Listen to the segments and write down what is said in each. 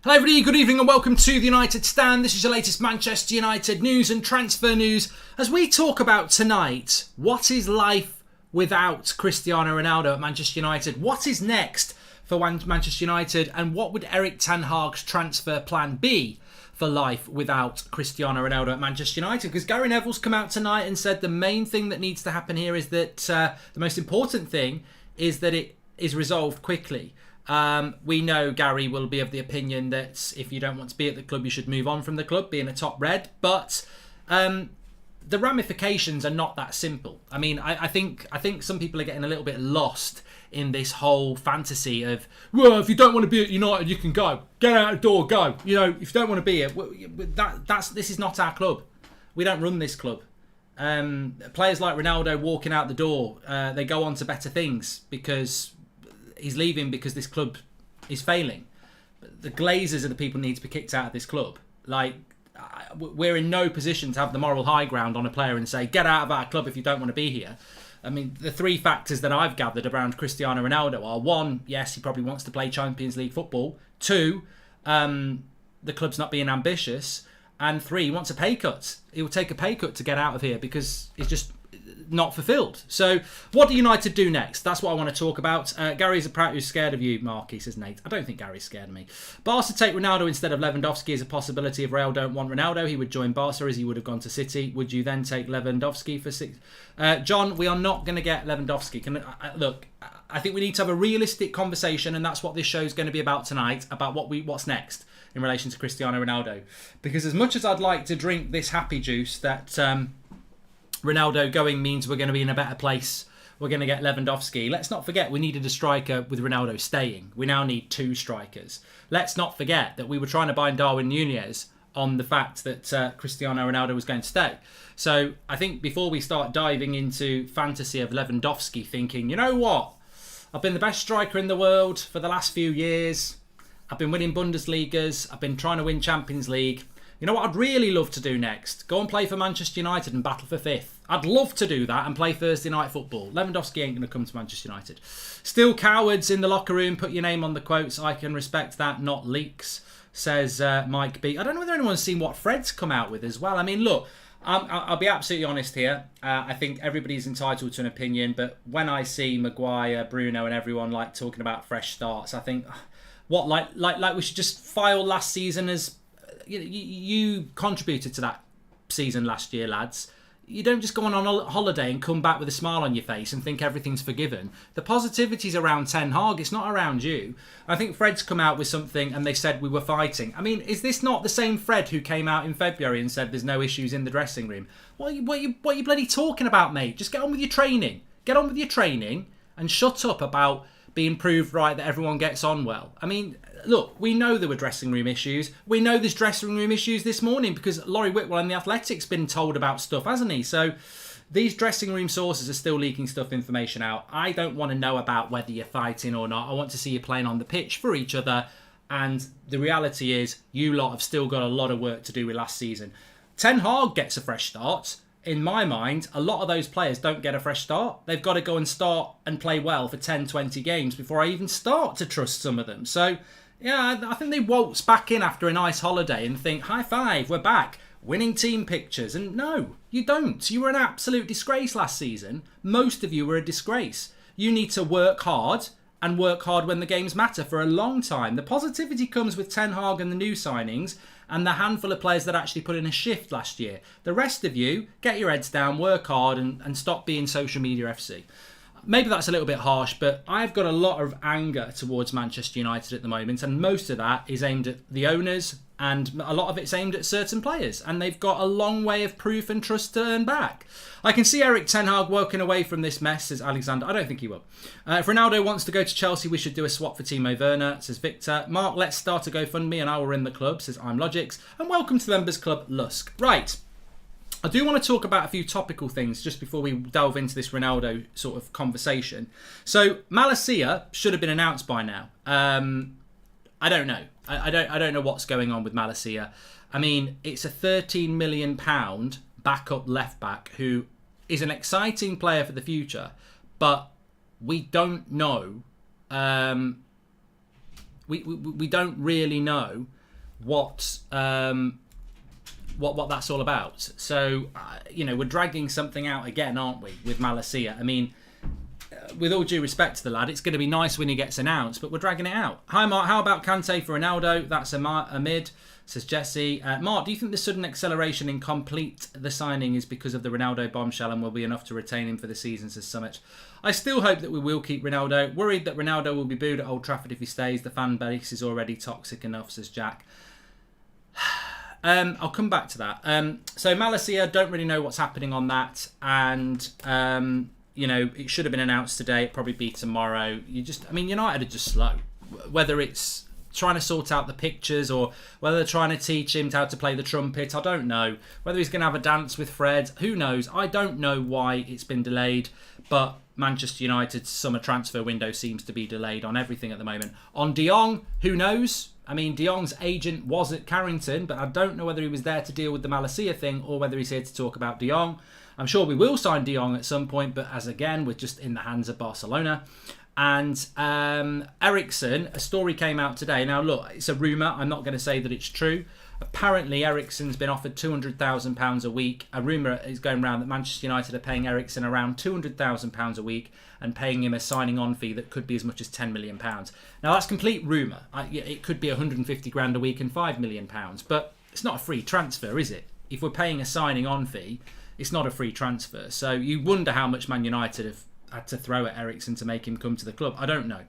Hello everybody, good evening and welcome to the United Stand. This is your latest Manchester United news and transfer news as we talk about tonight, what is life without Cristiano Ronaldo at Manchester United? What is next for Manchester United, and what would Erik ten Hag's transfer plan be for life without Cristiano Ronaldo at Manchester United? Because Gary Neville's come out tonight and said the main thing that needs to happen here is that the most important thing is that it is resolved quickly. We know Gary will be of the opinion that if you don't want to be at the club, you should move on from the club, being a top red. But the ramifications are not that simple. I mean, I think some people are getting a little bit lost in this whole fantasy of, well, if you don't want to be at United, you can go. Get out the door, go. You know, if you don't want to be here, this is not our club. We don't run this club. Players like Ronaldo walking out the door, they go on to better things because he's leaving because this club is failing. The glazers are the people who need to be kicked out of this club. Like, we're in no position to have the moral high ground on a player and say, get out of our club if you don't want to be here. I mean, the three factors that I've gathered around Cristiano Ronaldo are: one, yes, he probably wants to play Champions League football; two, the club's not being ambitious; and three, he wants a pay cut. He will take a pay cut to get out of here because it's just not fulfilled. So what do United do next? That's what I want to talk about. Gary's apparently scared of you, Marky, says Nate. I don't think Gary's scared of me. Barca take Ronaldo instead of Lewandowski is a possibility. If Real don't want Ronaldo, he would join Barca as he would have gone to City. Would you then take Lewandowski for six? John, we are not going to get Lewandowski. Look, I think we need to have a realistic conversation, and that's what this show is going to be about tonight, about what's next in relation to Cristiano Ronaldo. Because as much as I'd like to drink this happy juice that Ronaldo going means we're going to be in a better place, we're going to get Lewandowski, let's not forget we needed a striker with Ronaldo staying. We now need two strikers. Let's not forget that we were trying to buy Darwin Núñez on the fact that Cristiano Ronaldo was going to stay. So I think before we start diving into fantasy of Lewandowski, thinking, you know what, I've been the best striker in the world for the last few years, I've been winning Bundesligas, I've been trying to win Champions League. You know what I'd really love to do next? Go and play for Manchester United and battle for fifth. I'd love to do that and play Thursday night football. Lewandowski ain't going to come to Manchester United. Still cowards in the locker room. Put your name on the quotes. I can respect that, not leaks, says Mike B. I don't know whether anyone's seen what Fred's come out with as well. I mean, look, I'll be absolutely honest here. I think everybody's entitled to an opinion, but when I see Maguire, Bruno and everyone like talking about fresh starts, I think, what, like we should just file last season as... You contributed to that season last year, lads. You don't just go on a holiday and come back with a smile on your face and think everything's forgiven. The positivity's around Ten Hag. It's not around you. I think Fred's come out with something and they said we were fighting. I mean, is this not the same Fred who came out in February and said there's no issues in the dressing room? What are you bloody talking about, mate? Just get on with your training. Get on with your training and shut up about being proved right that everyone gets on well. I mean, look, we know there were dressing room issues. We know there's dressing room issues this morning because Laurie Whitwell and the Athletic's been told about stuff, hasn't he? So these dressing room sources are still leaking information out. I don't want to know about whether you're fighting or not. I want to see you playing on the pitch for each other. And the reality is, you lot have still got a lot of work to do with last season. Ten Hag gets a fresh start. In my mind, a lot of those players don't get a fresh start. They've got to go and start and play well for 10, 20 games before I even start to trust some of them. So, yeah, I think they waltz back in after a nice holiday and think, high five, we're back, winning team pictures. And no, you don't. You were an absolute disgrace last season. Most of you were a disgrace. You need to work hard and work hard when the games matter for a long time. The positivity comes with Ten Hag and the new signings and the handful of players that actually put in a shift last year. The rest of you, get your heads down, work hard and stop being social media FC. Maybe that's a little bit harsh, but I've got a lot of anger towards Manchester United at the moment, and most of that is aimed at the owners, and a lot of it's aimed at certain players, and they've got a long way of proof and trust to earn back. I can see Erik ten Hag walking away from this mess, says Alexander. I don't think he will. If Ronaldo wants to go to Chelsea, we should do a swap for Timo Werner, says Victor. Mark, let's start a GoFundMe and I will run the club, says I'm Logics. And welcome to the Members Club, Lusk. Right. I do want to talk about a few topical things just before we delve into this Ronaldo sort of conversation. So, Malacia should have been announced by now. I don't know. I don't know what's going on with Malacia. I mean, it's a £13 million backup left back who is an exciting player for the future, but we don't know we don't really know what that's all about. So we're dragging something out again, aren't we, with Malacia? I mean, with all due respect to the lad, it's going to be nice when he gets announced, but we're dragging it out. Hi Mark, how about Kante for Ronaldo? That's a mid, says Jesse. Mark, do you think the sudden acceleration in complete the signing is because of the Ronaldo bombshell and will be enough to retain him for the season, says Summit? I still hope that we will keep Ronaldo. Worried that Ronaldo will be booed at Old Trafford if he stays. The fan base is already toxic enough, says Jack. I'll come back to that. So Malacia, don't really know what's happening on that, and it should have been announced today. It'll probably be tomorrow. United are just slow. Whether it's trying to sort out the pictures or whether they're trying to teach him how to play the trumpet, I don't know. Whether he's going to have a dance with Fred, who knows? I don't know why it's been delayed, but Manchester United's summer transfer window seems to be delayed on everything at the moment. On De Jong, who knows? I mean, De Jong's agent was at Carrington, but I don't know whether he was there to deal with the Malacia thing or whether he's here to talk about De Jong. I'm sure we will sign De Jong at some point, but as again, we're just in the hands of Barcelona. And Eriksen, a story came out today. Now, look, it's a rumour. I'm not going to say that it's true. Apparently, Eriksen's been offered £200,000 a week. A rumour is going around that Manchester United are paying Eriksen around £200,000 a week and paying him a signing-on fee that could be as much as £10 million. Now, that's complete rumour. It could be 150 grand a week and £5 million. But it's not a free transfer, is it? If we're paying a signing-on fee, it's not a free transfer. So you wonder how much Man United have had to throw at Eriksen to make him come to the club. I don't know.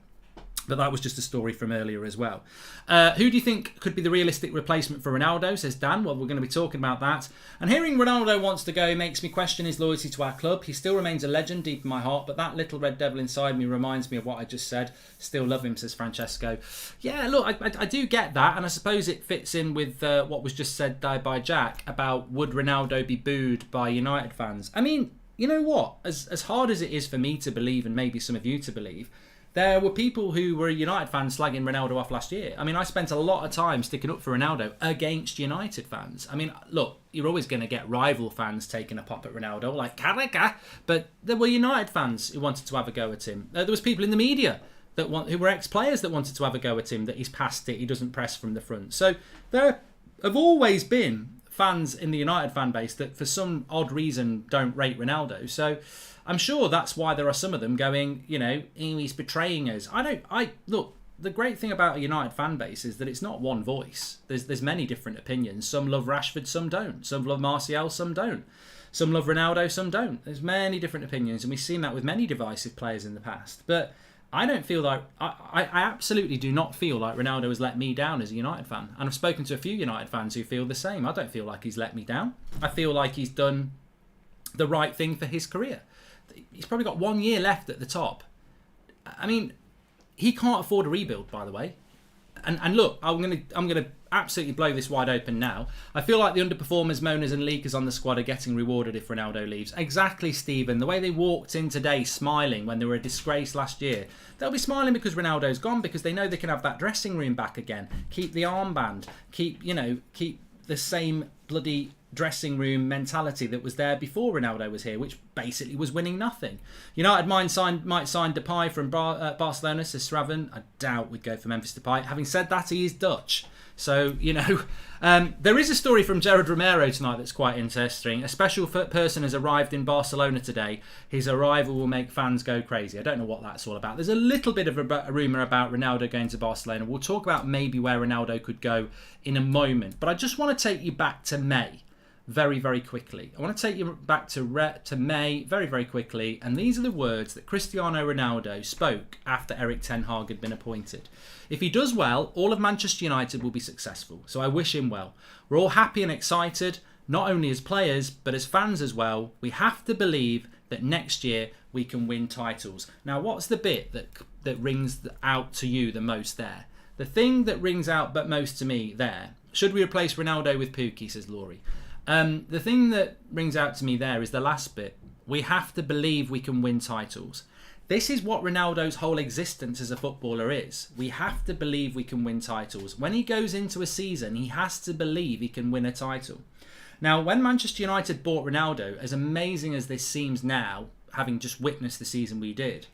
But that was just a story from earlier as well. Who do you think could be the realistic replacement for Ronaldo, says Dan? Well, we're going to be talking about that. And hearing Ronaldo wants to go makes me question his loyalty to our club. He still remains a legend deep in my heart, but that little red devil inside me reminds me of what I just said. Still love him, says Francesco. Yeah, look, I do get that, and I suppose it fits in with what was just said by Jack about would Ronaldo be booed by United fans. I mean, you know what? As hard as it is for me to believe, and maybe some of you to believe, there were people who were United fans slagging Ronaldo off last year. I mean, I spent a lot of time sticking up for Ronaldo against United fans. I mean, look, you're always going to get rival fans taking a pop at Ronaldo, like Carragher, but there were United fans who wanted to have a go at him. There was people in the media who were ex-players that wanted to have a go at him, that he's past it, he doesn't press from the front. So there have always been fans in the United fan base that for some odd reason don't rate Ronaldo. So I'm sure that's why there are some of them going, he's betraying us. Look, the great thing about a United fan base is that it's not one voice. There's many different opinions. Some love Rashford, some don't. Some love Martial, some don't. Some love Ronaldo, some don't. There's many different opinions, and we've seen that with many divisive players in the past. But I don't feel like, I absolutely do not feel like Ronaldo has let me down as a United fan. And I've spoken to a few United fans who feel the same. I don't feel like he's let me down. I feel like he's done the right thing for his career. He's probably got 1 year left at the top. I mean, he can't afford a rebuild, by the way. And look, I'm gonna absolutely blow this wide open now. I feel like the underperformers, moaners and leakers on the squad are getting rewarded if Ronaldo leaves. Exactly, Stephen. The way they walked in today smiling when they were a disgrace last year, they'll be smiling because Ronaldo's gone, because they know they can have that dressing room back again. Keep the armband. Keep the same bloody dressing room mentality that was there before Ronaldo was here, which basically was winning nothing. United might sign Depay from Barcelona, says Sraven. I doubt we'd go for Memphis Depay. Having said that, he is Dutch. So, there is a story from Gerard Romero tonight that's quite interesting. A special person has arrived in Barcelona today. His arrival will make fans go crazy. I don't know what that's all about. There's a little bit of a rumour about Ronaldo going to Barcelona. We'll talk about maybe where Ronaldo could go in a moment. But I just want to take you back to May very, very quickly. I want to take you back to May very, very quickly. And these are the words that Cristiano Ronaldo spoke after Erik ten Hag had been appointed. If he does well, all of Manchester United will be successful. So I wish him well. We're all happy and excited, not only as players, but as fans as well. We have to believe that next year we can win titles. Now, what's the bit that rings out to you the most there? The thing that rings out but most to me there, should we replace Ronaldo with Pukki, says Laurie. The thing that rings out to me there is the last bit. We have to believe we can win titles. This is what Ronaldo's whole existence as a footballer is. We have to believe we can win titles. When he goes into a season, he has to believe he can win a title. Now, when Manchester United bought Ronaldo, as amazing as this seems now, having just witnessed the season we did,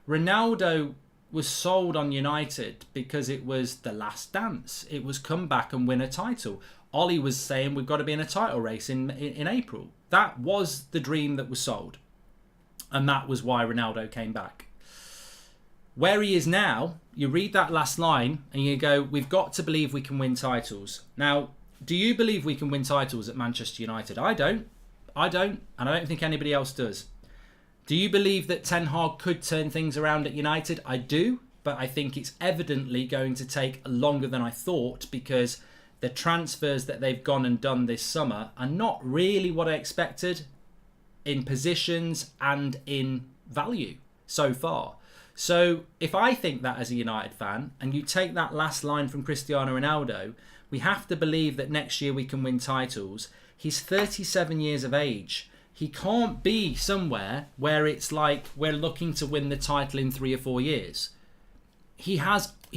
Ronaldo was sold on United because it was the last dance. It was come back and win a title. Ollie was saying we've got to be in a title race in April. That was the dream that was sold. And that was why Ronaldo came back. Where he is now, you read that last line and you go, we've got to believe we can win titles. Now, do you believe we can win titles at Manchester United? I don't. And I don't think anybody else does. Do you believe that Ten Hag could turn things around at United? I do, but I think it's evidently going to take longer than I thought, because the transfers that they've gone and done this summer are not really what I expected in positions and in value so far. So if I think that as a United fan, and you take that last line from Cristiano Ronaldo, we have to believe that next year we can win titles. He's 37 years of age. He can't be somewhere where it's like we're looking to win the title in 3 or 4 years. He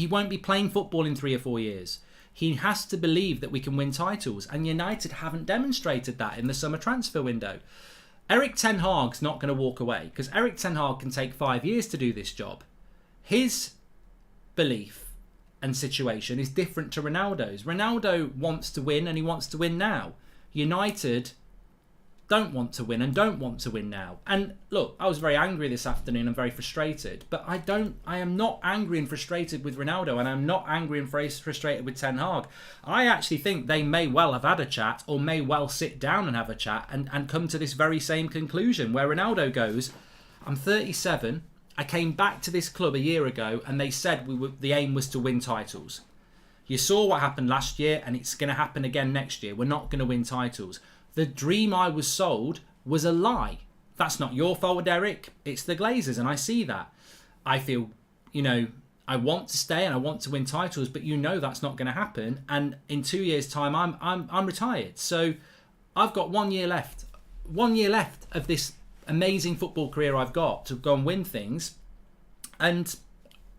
won't be playing football in 3 or 4 years. He has to believe that we can win titles, and United haven't demonstrated that in the summer transfer window. Erik Ten Hag's not going to walk away, because Erik Ten Hag can take 5 years to do this job. His belief and situation is different to Ronaldo's. Ronaldo wants to win, and he wants to win now. United don't want to win and don't want to win now. And look, I was very angry this afternoon and very frustrated, but I am not angry and frustrated with Ronaldo, and I'm not angry and frustrated with Ten Hag. I actually think they may well have had a chat, or may well sit down and have a chat and come to this very same conclusion, where Ronaldo goes, I'm 37, I came back to this club a year ago and they said the aim was to win titles. You saw what happened last year, and it's going to happen again next year. We're not going to win titles. The dream I was sold was a lie. That's not your fault, Derek. It's the Glazers, and I see that. I feel, I want to stay and I want to win titles, but that's not going to happen. And in 2 years' time, I'm retired. So I've got 1 year left. 1 year left of this amazing football career I've got to go and win things. And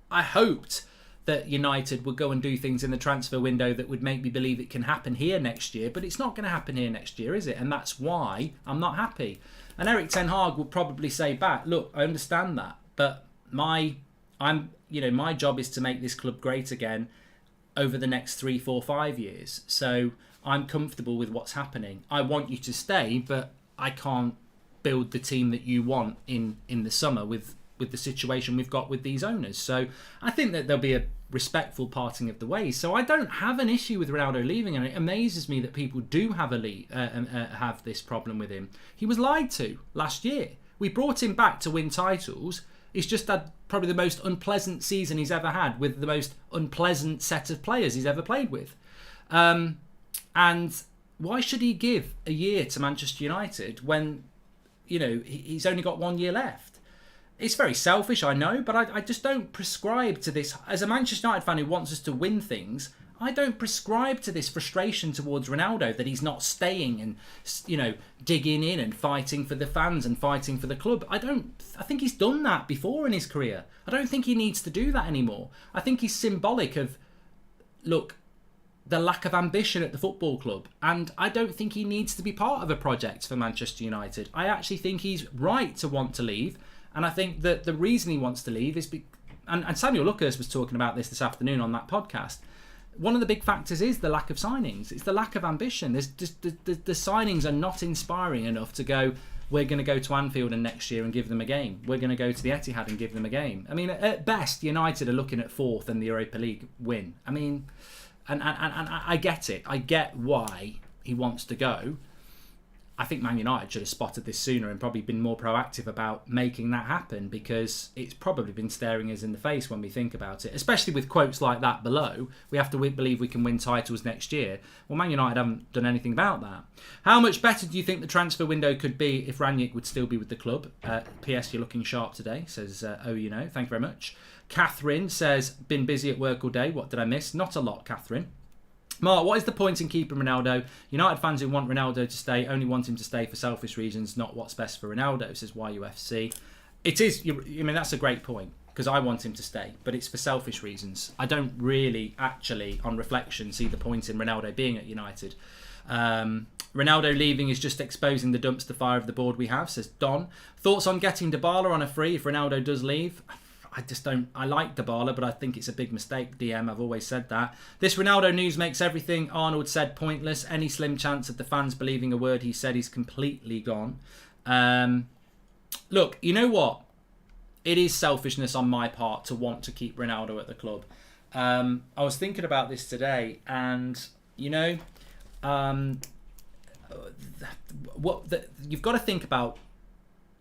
I hoped that United would go and do things in the transfer window that would make me believe it can happen here next year, but it's not going to happen here next year, is it? And that's why I'm not happy. And Erik Ten Hag will probably say back, look, I understand that, but my job is to make this club great again over the next 3, 4, 5 years. So I'm comfortable with what's happening. I want you to stay, but I can't build the team that you want in the summer with the situation we've got with these owners. So I think that there'll be a respectful parting of the ways. So I don't have an issue with Ronaldo leaving, and it amazes me that people do have have this problem with him. He was lied to last year. We brought him back to win titles. He's just had probably the most unpleasant season he's ever had, with the most unpleasant set of players he's ever played with. And why should he give a year to Manchester United when he's only got 1 year left? It's very selfish, I know, but I just don't prescribe to this. As a Manchester United fan who wants us to win things, I don't prescribe to this frustration towards Ronaldo that he's not staying and, digging in and fighting for the fans and fighting for the club. I think he's done that before in his career. I don't think he needs to do that anymore. I think he's symbolic of, the lack of ambition at the football club. And I don't think he needs to be part of a project for Manchester United. I actually think he's right to want to leave. And I think that the reason he wants to leave is... And Samuel Lucas was talking about this afternoon on that podcast. One of the big factors is the lack of signings. It's the lack of ambition. The signings are not inspiring enough to go, we're going to go to Anfield and next year and give them a game. We're going to go to the Etihad and give them a game. I mean, at best, United are looking at 4th and the Europa League win. I mean, and I get it. I get why he wants to go. I think Man United should have spotted this sooner and probably been more proactive about making that happen, because it's probably been staring us in the face when we think about it, especially with quotes like that below. We have to believe we can win titles next year. Well, Man United haven't done anything about that. How much better do you think the transfer window could be if Rangnick would still be with the club? P.S. You're looking sharp today, says Thank you very much. Catherine says, been busy at work all day. What did I miss? Not a lot, Catherine. Mark, what is the point in keeping Ronaldo? United fans who want Ronaldo to stay only want him to stay for selfish reasons, not what's best for Ronaldo, says MUFC. It is, that's a great point, because I want him to stay, but it's for selfish reasons. I don't really, actually, on reflection, see the point in Ronaldo being at United. Ronaldo leaving is just exposing the dumpster fire of the board we have, says Don. Thoughts on getting Dybala on a free if Ronaldo does leave? I just don't. I like Dybala, but I think it's a big mistake. DM, I've always said that. This Ronaldo news makes everything Arnold said pointless. Any slim chance of the fans believing a word he said is completely gone. Look, you know what? It is selfishness on my part to want to keep Ronaldo at the club. I was thinking about this today, and you've got to think about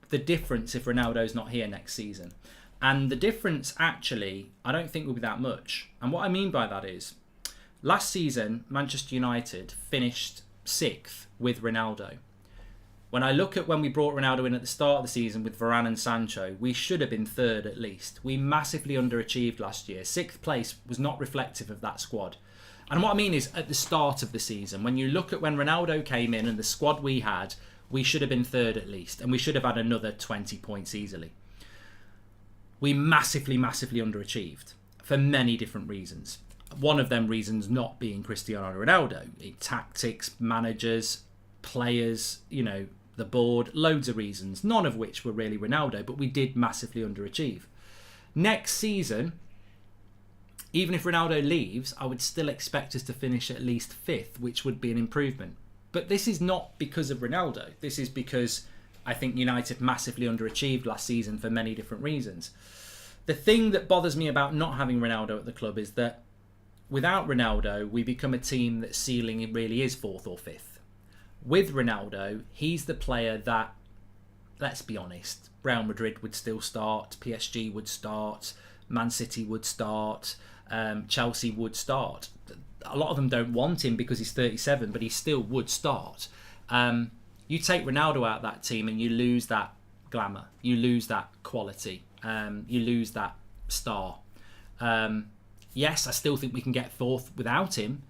the difference if Ronaldo's not here next season. And the difference, actually, I don't think will be that much. And what I mean by that is, last season, Manchester United finished 6th with Ronaldo. When I look at when we brought Ronaldo in at the start of the season with Varane and Sancho, we should have been 3rd at least. We massively underachieved last year. 6th place was not reflective of that squad. And what I mean is, at the start of the season, when you look at when Ronaldo came in and the squad we had, we should have been 3rd at least. And we should have had another 20 points easily. We massively underachieved for many different reasons. One of them reasons not being Cristiano Ronaldo. Tactics, managers, players, the board, loads of reasons, none of which were really Ronaldo, but we did massively underachieve. Next season, even if Ronaldo leaves, I would still expect us to finish at least 5th, which would be an improvement. But this is not because of Ronaldo. This is because I think United massively underachieved last season for many different reasons. The thing that bothers me about not having Ronaldo at the club is that without Ronaldo, we become a team that's ceiling really is 4th or 5th. With Ronaldo, he's the player that, let's be honest, Real Madrid would still start, PSG would start, Man City would start, Chelsea would start. A lot of them don't want him because he's 37, but he still would start. You take Ronaldo out of that team and you lose that glamour, you lose that quality, you lose that star. Yes, I still think we can get 4th without him,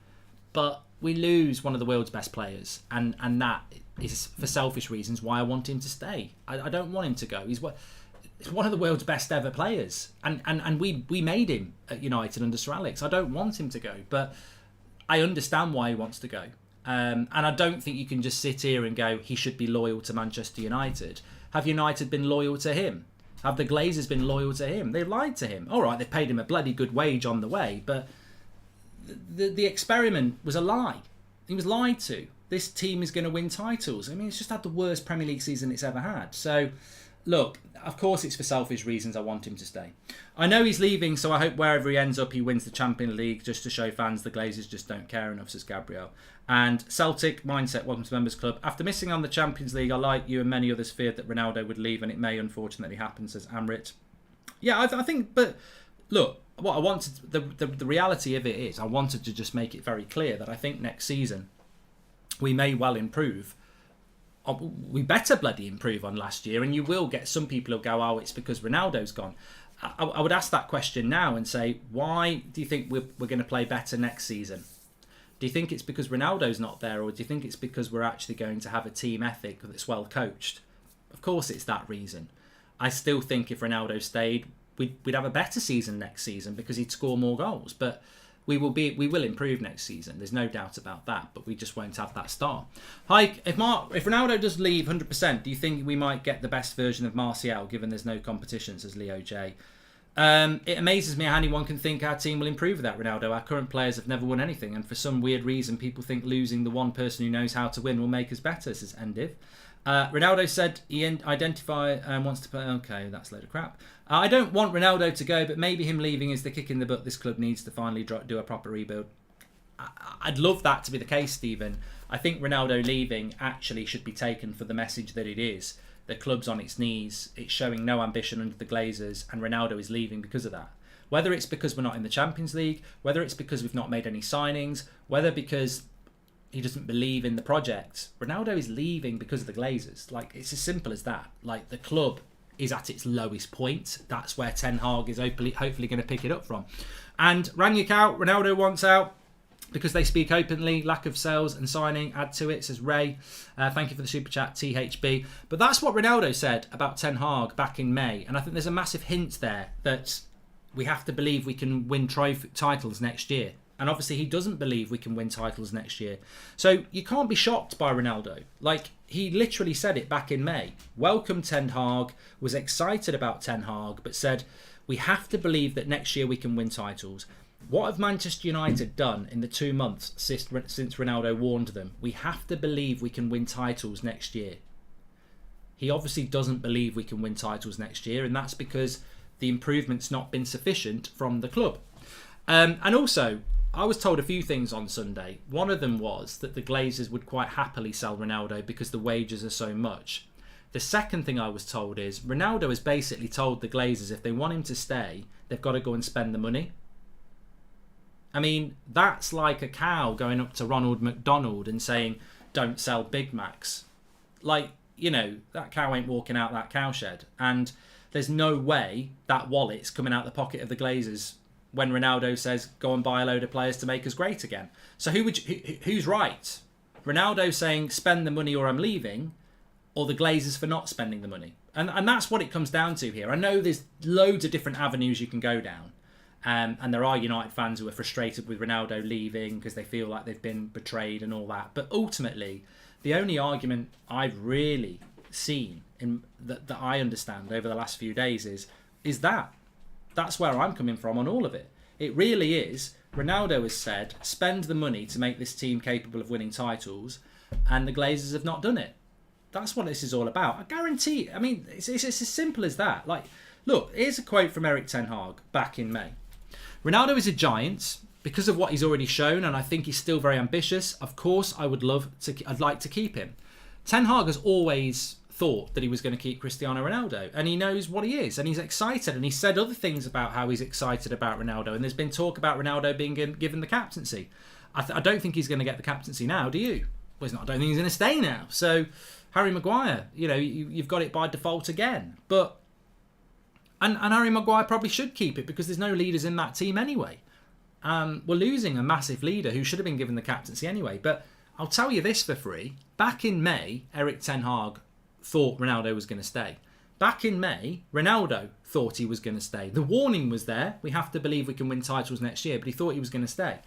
but we lose one of the world's best players, and that is for selfish reasons why I want him to stay. I don't want him to go. He's one of the world's best ever players, and we made him at United under Sir Alex. I don't want him to go, but I understand why he wants to go. And I don't think you can just sit here and go, he should be loyal to Manchester United. Have United been loyal to him? Have the Glazers been loyal to him? They lied to him. All right, they paid him a bloody good wage on the way, but the experiment was a lie. He was lied to. This team is going to win titles. I mean, it's just had the worst Premier League season it's ever had. So, look, of course it's for selfish reasons I want him to stay. I know he's leaving, so I hope wherever he ends up, he wins the Champions League just to show fans the Glazers just don't care enough, says Gabriel. And Celtic Mindset, welcome to Members Club. After missing on the Champions League, I, like you and many others, feared that Ronaldo would leave, and it may unfortunately happen, says Amrit. Yeah, I think, but look, what I wanted, the reality of it is, I wanted to just make it very clear that I think next season we may well improve. We better bloody improve on last year, and you will get some people who'll go, oh, it's because Ronaldo's gone. I would ask that question now and say, why do you think we're going to play better next season? Do you think it's because Ronaldo's not there, or do you think it's because we're actually going to have a team ethic that's well coached? Of course it's that reason. I still think if Ronaldo stayed, we'd have a better season next season because he'd score more goals. But we will improve next season. There's no doubt about that. But we just won't have that star. Hi, if Ronaldo does leave 100%, do you think we might get the best version of Martial, given there's no competition, says Leo J? It amazes me how anyone can think our team will improve without Ronaldo. Our current players have never won anything, and for some weird reason, people think losing the one person who knows how to win will make us better, says Endiv. Ronaldo said he wants to play. Okay, that's a load of crap. I don't want Ronaldo to go, but maybe him leaving is the kick in the butt this club needs to finally do a proper rebuild. I'd love that to be the case, Stephen. I think Ronaldo leaving actually should be taken for the message that it is. The club's on its knees. It's showing no ambition under the Glazers, and Ronaldo is leaving because of that. Whether it's because we're not in the Champions League, whether it's because we've not made any signings, whether because he doesn't believe in the project, Ronaldo is leaving because of the Glazers. Like, it's as simple as that. Like, the club is at its lowest point. That's where Ten Hag is hopefully going to pick it up from. And Rangnick out, Ronaldo wants out because they speak openly. Lack of sales and signing add to it, says Ray. Thank you for the super chat, THB. But that's what Ronaldo said about Ten Hag back in May. And I think there's a massive hint there that we have to believe we can win titles next year. And obviously he doesn't believe we can win titles next year. So you can't be shocked by Ronaldo. Like, he literally said it back in May. Welcomed Ten Hag, was excited about Ten Hag, but said, We have to believe that next year we can win titles. What have Manchester United done in the 2 months since Ronaldo warned them? We have to believe we can win titles next year. He obviously doesn't believe we can win titles next year, and that's because the improvement's not been sufficient from the club. And also, I was told a few things on Sunday. One of them was that the Glazers would quite happily sell Ronaldo because the wages are so much. The second thing I was told is Ronaldo has basically told the Glazers if they want him to stay, they've got to go and spend the money. I mean, that's like a cow going up to Ronald McDonald and saying, don't sell Big Macs. Like, you know, that cow ain't walking out that cowshed. And there's no way that wallet's coming out the pocket of the Glazers when Ronaldo says, go and buy a load of players to make us great again. So who's right? Ronaldo saying, spend the money or I'm leaving, or the Glazers for not spending the money? And that's what it comes down to here. I know there's loads of different avenues you can go down. And there are United fans who are frustrated with Ronaldo leaving because they feel like they've been betrayed and all that. But ultimately, the only argument I've really seen that I understand over the last few days is that. That's where I'm coming from on all of it. It really is. Ronaldo has said, spend the money to make this team capable of winning titles, and the Glazers have not done it. That's what this is all about. I guarantee. I mean, it's as simple as that. Like, look, here's a quote from Erik ten Hag back in May. Ronaldo is a giant because of what he's already shown, and I think he's still very ambitious. Of course, I'd like to keep him. Ten Hag has always thought that he was going to keep Cristiano Ronaldo, and he knows what he is, and he's excited, and he said other things about how he's excited about Ronaldo, and there's been talk about Ronaldo being given the captaincy. I don't think he's going to get the captaincy now, do you? Well, I don't think he's going to stay now. So Harry Maguire, you know, you've got it by default again. But and Harry Maguire probably should keep it because there's no leaders in that team anyway. We're losing a massive leader who should have been given the captaincy anyway. But I'll tell you this for free. Back in May, Erik ten Hag thought Ronaldo was going to stay. Back in May, Ronaldo thought he was going to stay. The warning was there. We have to believe we can win titles next year, but he thought he was going to stay.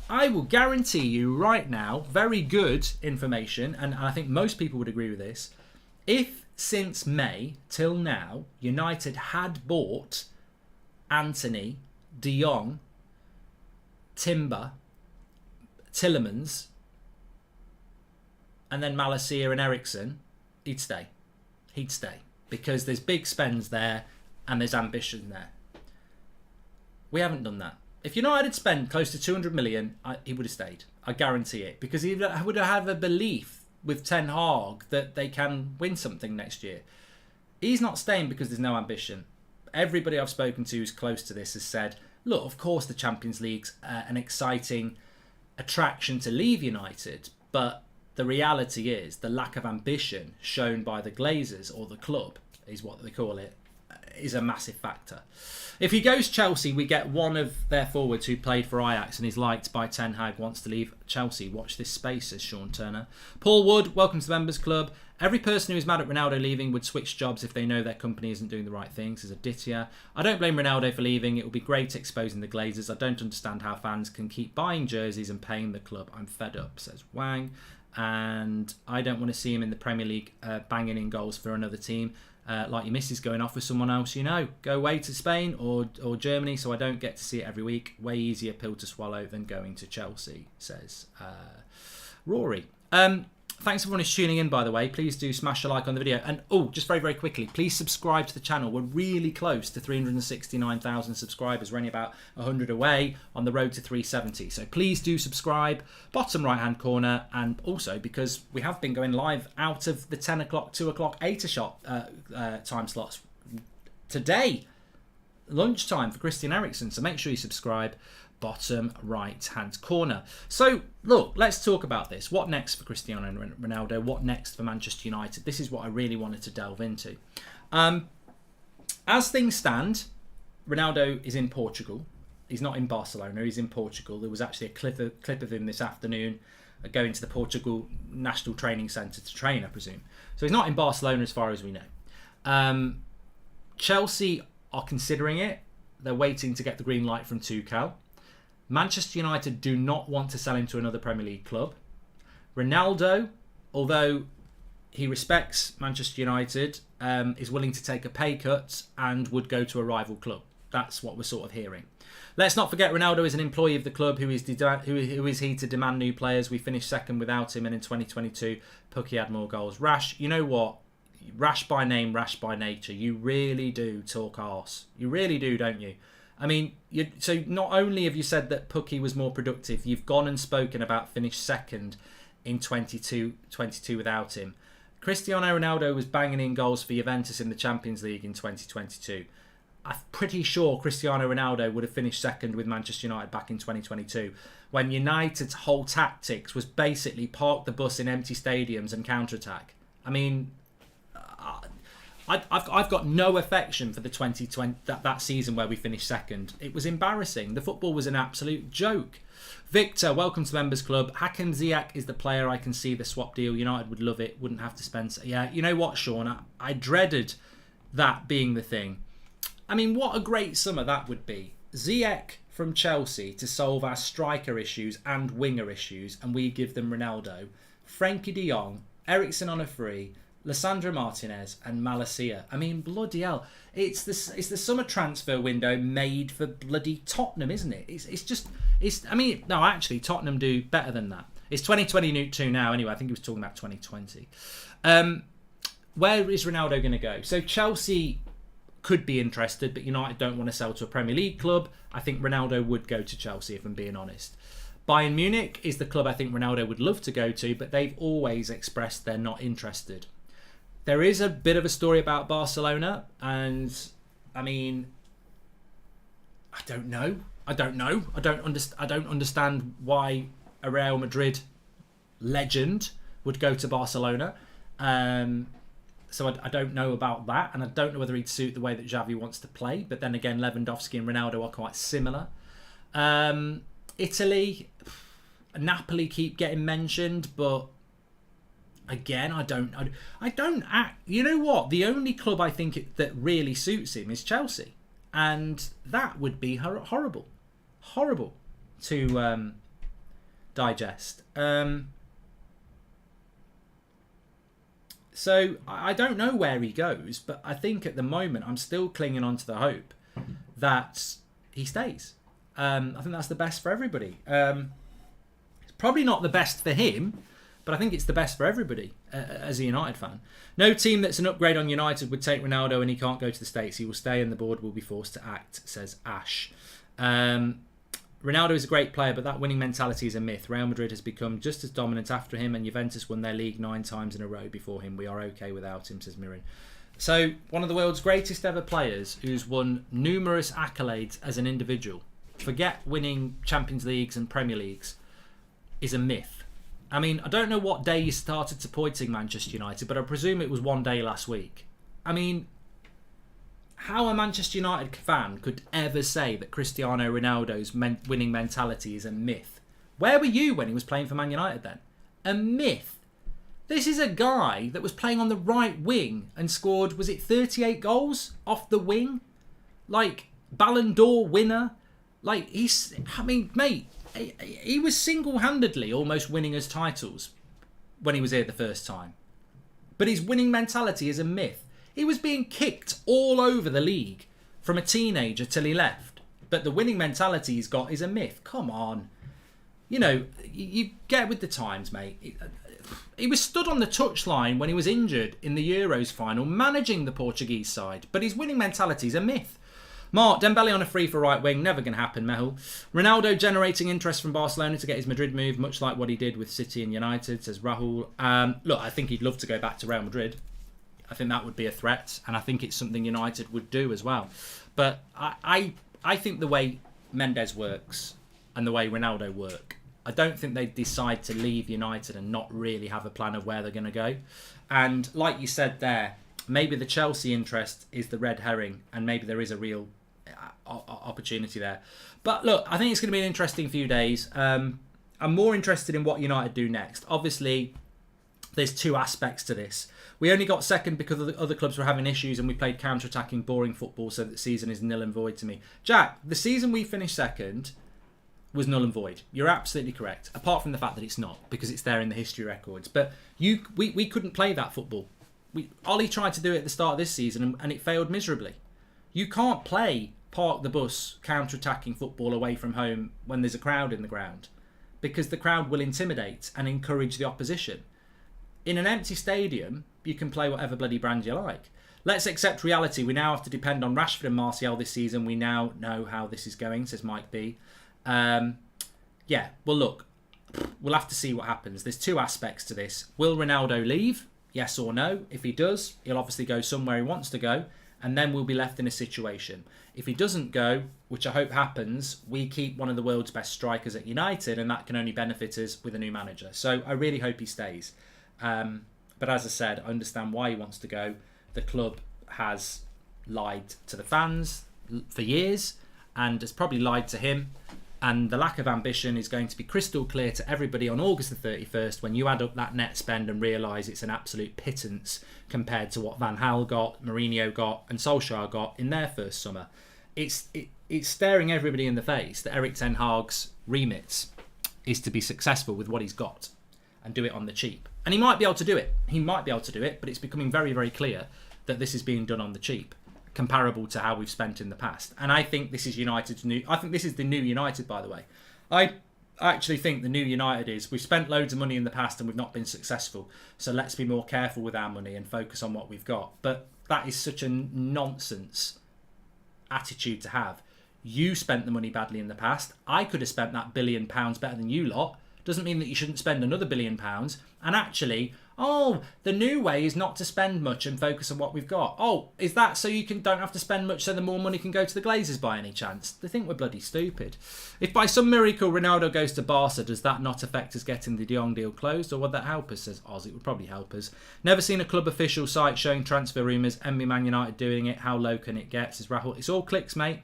I will guarantee you right now, very good information, and I think most people would agree with this, if since May till now, United had bought Antony, De Jong, Timber, Tielemans, and then Malacia and Eriksen, he'd stay. He'd stay. Because there's big spends there and there's ambition there. We haven't done that. If United had spent close to 200 million, he would have stayed. I guarantee it. Because he would have a belief with Ten Hag that they can win something next year. He's not staying because there's no ambition. Everybody I've spoken to who's close to this has said, look, of course the Champions League's an exciting attraction to leave United, but the reality is the lack of ambition shown by the Glazers, or the club is what they call it, is a massive factor. If he goes Chelsea, we get one of their forwards who played for Ajax and is liked by Ten Hag wants to leave Chelsea. Watch this space, says Sean Turner. Paul Wood, welcome to the Members Club. Every person who is mad at Ronaldo leaving would switch jobs if they know their company isn't doing the right thing, says Aditya. I don't blame Ronaldo for leaving. It will be great exposing the Glazers. I don't understand how fans can keep buying jerseys and paying the club. I'm fed up, says Wang. And I don't want to see him in the Premier League banging in goals for another team. Like your missus going off with someone else, you know. Go away to Spain or Germany so I don't get to see it every week. Way easier pill to swallow than going to Chelsea, says Rory. Thanks everyone who's tuning in, by the way. Please do smash a like on the video. And, just very, very quickly, please subscribe to the channel. We're really close to 369,000 subscribers. We're only about 100 away on the road to 370. So please do subscribe. Bottom right-hand corner. And also, because we have been going live out of the 10 o'clock, 2 o'clock, 8 o'clock time slots today. Lunchtime for Christian Eriksen. So make sure you subscribe. Bottom right hand corner. So look, let's talk about this. What next for Cristiano Ronaldo? What next for Manchester United? This is what I really wanted to delve into. As things stand, Ronaldo is in Portugal. He's not in Barcelona, he's in Portugal. There was actually a clip of him this afternoon going to the Portugal National Training Centre to train, I presume. So he's not in Barcelona as far as we know. Chelsea are considering it. They're waiting to get the green light from Tuchel. Manchester United do not want to sell him to another Premier League club. Ronaldo, although he respects Manchester United, is willing to take a pay cut and would go to a rival club. That's what we're sort of hearing. Let's not forget Ronaldo is an employee of the club. Who is he to demand new players? We finished second without him, and in 2022, Pukki had more goals. Rash, you know what? Rash by name, rash by nature. You really do talk arse. You really do, don't you? I mean, so not only have you said that Pukki was more productive, you've gone and spoken about finished second in 22 without him. Cristiano Ronaldo was banging in goals for Juventus in the Champions League in 2022. I'm pretty sure Cristiano Ronaldo would have finished second with Manchester United back in 2022, when United's whole tactics was basically park the bus in empty stadiums and counter-attack. I mean, I've got no affection for the 2020 that season where we finished second. It was embarrassing. The football was an absolute joke. Victor, welcome to Members Club. Hakim Ziyech is the player. I can see the swap deal. United would love it. Wouldn't have to spend. Yeah, you know what, Sean? I dreaded that being the thing. I mean, what a great summer that would be. Ziyech from Chelsea to solve our striker issues and winger issues, and we give them Ronaldo, Frankie de Jong, Eriksen on a free, Lissandro Martinez and Malacia. I mean, bloody hell. It's the summer transfer window made for bloody Tottenham, isn't it? Actually, Tottenham do better than that. It's 2022 now anyway. I think he was talking about 2020. Where is Ronaldo going to go? So Chelsea could be interested, but United don't want to sell to a Premier League club. I think Ronaldo would go to Chelsea, if I'm being honest. Bayern Munich is the club I think Ronaldo would love to go to, but they've always expressed they're not interested. There is a bit of a story about Barcelona, and I mean, I don't know. I don't understand why a Real Madrid legend would go to Barcelona. So I don't know about that, and I don't know whether he'd suit the way that Xavi wants to play. But then again, Lewandowski and Ronaldo are quite similar. Italy, Napoli keep getting mentioned, but again, I don't. You know what? The only club I think that really suits him is Chelsea, and that would be horrible to digest. So I don't know where he goes, but I think at the moment I'm still clinging on to the hope that he stays. I think that's the best for everybody. It's probably not the best for him, but I think it's the best for everybody as a United fan. No team that's an upgrade on United would take Ronaldo, and he can't go to the States. He will stay and the board will be forced to act, says Ash. Ronaldo is a great player, but that winning mentality is a myth. Real Madrid has become just as dominant after him, and Juventus won their league 9 times in a row before him. We are okay without him, says Mirin. So, one of the world's greatest ever players who's won numerous accolades as an individual, forget winning Champions Leagues and Premier Leagues, is a myth. I mean, I don't know what day he started supporting Manchester United, but I presume it was one day last week. I mean, how a Manchester United fan could ever say that Cristiano Ronaldo's winning mentality is a myth? Where were you when he was playing for Man United then? A myth. This is a guy that was playing on the right wing and scored, was it 38 goals off the wing? Like, Ballon d'Or winner. Like, he was single-handedly almost winning us titles when he was here the first time. But his winning mentality is a myth. He was being kicked all over the league from a teenager till he left. But the winning mentality he's got is a myth. Come on. You know, you get with the times, mate. He was stood on the touchline when he was injured in the Euros final, managing the Portuguese side. But his winning mentality is a myth. Mark, Dembele on a free for right wing, never going to happen, Mehul. Ronaldo generating interest from Barcelona to get his Madrid move, much like what he did with City and United, says Rahul. Look, I think he'd love to go back to Real Madrid. I think that would be a threat, and I think it's something United would do as well. But I think the way Mendes works and the way Ronaldo work, I don't think they'd decide to leave United and not really have a plan of where they're going to go. And like you said there, maybe the Chelsea interest is the red herring, and maybe there is a real opportunity there. But look, I think it's going to be an interesting few days. I'm more interested in what United do next. Obviously, there's 2 aspects to this. We only got second because the other clubs were having issues and we played counter-attacking, boring football, so the season is nil and void to me. Jack, the season we finished second was null and void. You're absolutely correct, apart from the fact that it's not, because it's there in the history records. But we couldn't play that football. Ollie tried to do it at the start of this season and it failed miserably. You can't play park the bus counter-attacking football away from home when there's a crowd in the ground, because the crowd will intimidate and encourage the opposition. In an empty stadium, you can play whatever bloody brand you like. Let's accept reality. We now have to depend on Rashford and Martial this season. We now know how this is going, says Mike B. Yeah, well, look, we'll have to see what happens. There's two aspects to this. Will Ronaldo leave? Yes or no? If he does, he'll obviously go somewhere he wants to go, and then we'll be left in a situation. If he doesn't go, which I hope happens, we keep one of the world's best strikers at United, and that can only benefit us with a new manager. So I really hope he stays. But as I said, I understand why he wants to go. The club has lied to the fans for years and has probably lied to him. And the lack of ambition is going to be crystal clear to everybody on August the 31st when you add up that net spend and realise it's an absolute pittance compared to what Van Gaal got, Mourinho got and Solskjaer got in their first summer. It's staring everybody in the face that Erik ten Hag's remit is to be successful with what he's got and do it on the cheap. And he might be able to do it. He might be able to do it, but it's becoming very, very clear that this is being done on the cheap, comparable to how we've spent in the past. And I think this is United's new... I think this is the new United, by the way. I actually think the new United is, we've spent loads of money in the past and we've not been successful. So let's be more careful with our money and focus on what we've got. But that is such a nonsense attitude to have. You spent the money badly in the past. I could have spent that £1 billion better than you lot. Doesn't mean that you shouldn't spend another £1 billion. And actually, the new way is not to spend much and focus on what we've got. Oh, is that so you don't have to spend much so the more money can go to the glazers by any chance? They think we're bloody stupid. If by some miracle Ronaldo goes to Barca, does that not affect us getting the De Jong deal closed? Or would that help us, says Oz? It would probably help us. Never seen a club official site showing transfer rumours. Envy Man United doing it. How low can it get, says Rahul? It's all clicks, mate.